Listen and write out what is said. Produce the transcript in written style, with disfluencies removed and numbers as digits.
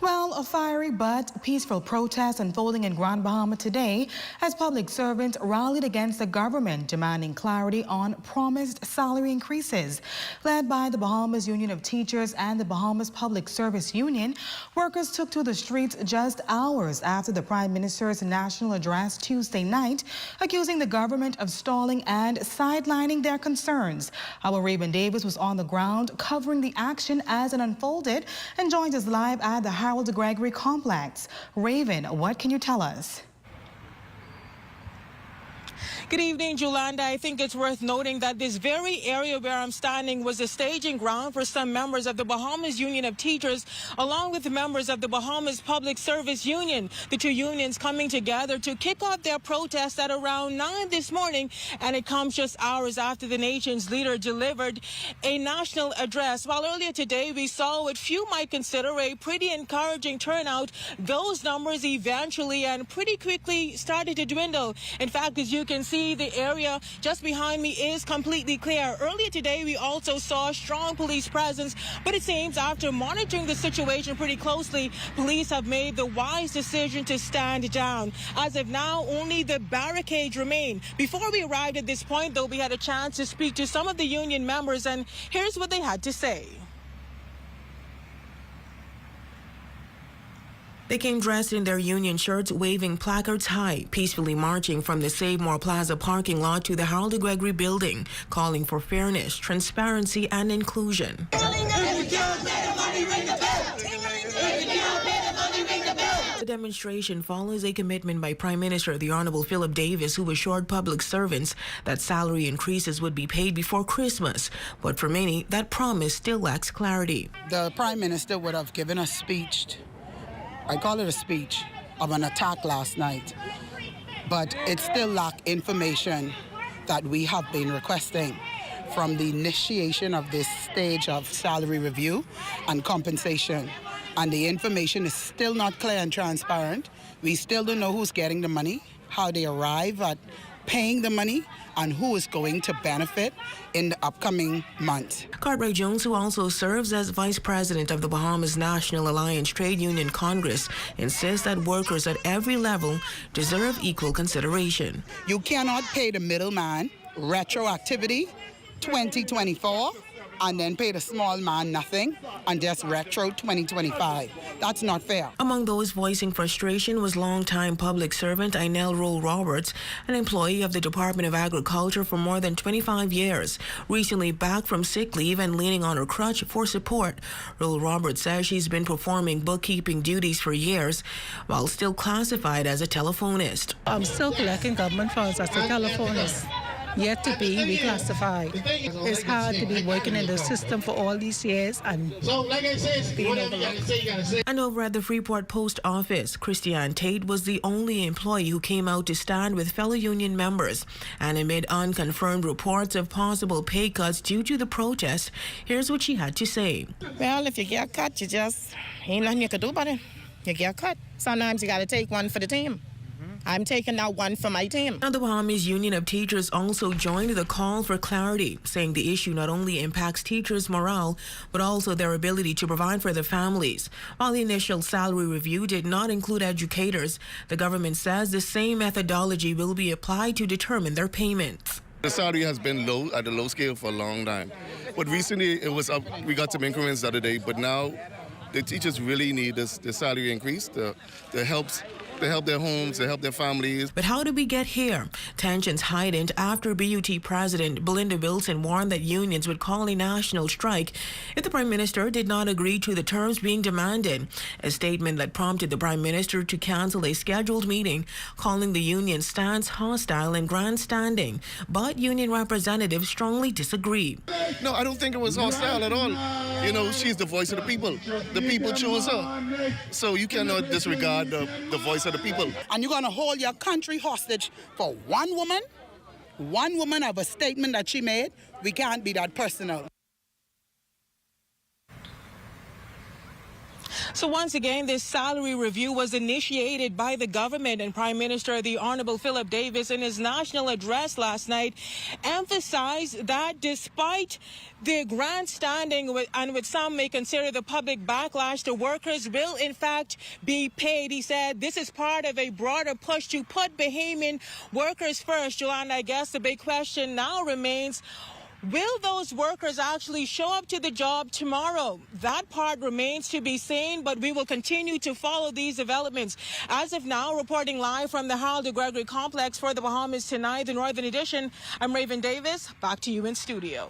Well, a fiery but peaceful protest unfolding in Grand Bahama today as public servants rallied against the government, demanding clarity on promised salary increases. Led by the Bahamas Union of Teachers and the Bahamas Public Service Union, workers took to the streets just hours after the Prime Minister's national address Tuesday night, accusing the government of stalling and sidelining their concerns. Our Raven Davis was on the ground covering the action as it unfolded and joins us live at the Harold Gregory complex. Raven, what can you tell us? Good evening, Julanda. I think it's worth noting that this very area where I'm standing was a staging ground for some members of the Bahamas Union of Teachers, along with members of the Bahamas Public Service Union. The two unions coming together to kick off their protest at around 9 this morning, and it comes just hours after the nation's leader delivered a national address. While earlier today we saw what few might consider a pretty encouraging turnout, those numbers eventually and pretty quickly started to dwindle. In fact, as you can see, the area just behind me is completely clear. Earlier today, we also saw strong police presence, but it seems after monitoring the situation pretty closely, police have made the wise decision to stand down. As of now, only the barricades remain. Before we arrived at this point, though, we had a chance to speak to some of the union members, and here's what they had to say. They came dressed in their union shirts, waving placards high, peacefully marching from the Save More Plaza parking lot to the Harold Gregory building, calling for fairness, transparency, and inclusion. The demonstration follows a commitment by Prime Minister the Honorable Philip Davis, who assured public servants that salary increases would be paid before Christmas. But for many, that promise still lacks clarity. The Prime Minister would have given a speech. I call it a speech of an attack last night, but it still lacks information that we have been requesting from the initiation of this stage of salary review and compensation. And the information is still not clear and transparent. We still don't know who's getting the money, how they arrive at paying the money, and who is going to benefit in the upcoming months. Cartwright Jones, who also serves as Vice President of the Bahamas National Alliance Trade Union Congress, insists that workers at every level deserve equal consideration. You cannot pay the middleman retroactivity 2024 and then pay the small man nothing and just retro 2025. That's not fair. Among those voicing frustration was longtime public servant Inel Roll Roberts, an employee of the Department of Agriculture for more than 25 years. Recently back from sick leave and leaning on her crutch for support, Roll Roberts says she's been performing bookkeeping duties for years while still classified as a telephonist. I'm still collecting government funds as a telephonist. Yet to be reclassified. It's hard to be working in the system for all these years and being overlooked. And over at the Freeport Post Office, Christiane Tate was the only employee who came out to stand with fellow union members. And amid unconfirmed reports of possible pay cuts due to the protest, here's what she had to say. Well, if you get cut, you just ain't nothing you can do about it. You get cut. Sometimes you got to take one for the team. I'm taking now one for my team. Now, the Bahamas Union of Teachers also joined the call for clarity, saying the issue not only impacts teachers' morale, but also their ability to provide for their families. While the initial salary review did not include educators, the government says the same methodology will be applied to determine their payments. The salary has been low, at a low scale for a long time. But recently it was up, we got some increments the other day, but now the teachers really need this salary increase to help their homes, to help their families. But how did we get here? Tensions heightened after BUT President Belinda Wilson warned that unions would call a national strike if the Prime Minister did not agree to the terms being demanded, a statement that prompted the Prime Minister to cancel a scheduled meeting, calling the union stance hostile and grandstanding. But union representatives strongly disagree. No, I don't think it was hostile at all. You know, she's the voice of the people. The people chose her. So you cannot disregard the voice of the people. And you're going to hold your country hostage for one woman? One woman of a statement that she made? We can't be that personal. So once again, this salary review was initiated by the government, and Prime Minister the Honorable Philip Davis in his national address last night emphasized that despite the grandstanding and what some may consider the public backlash, the workers will in fact be paid. He said this is part of a broader push to put Bahamian workers first. Yolanda, I guess the big question now remains, will those workers actually show up to the job tomorrow? That part remains to be seen, but we will continue to follow these developments. As of now, reporting live from the Harold de Gregory Complex for the Bahamas Tonight, the Northern Edition, I'm Raven Davis. Back to you in studio.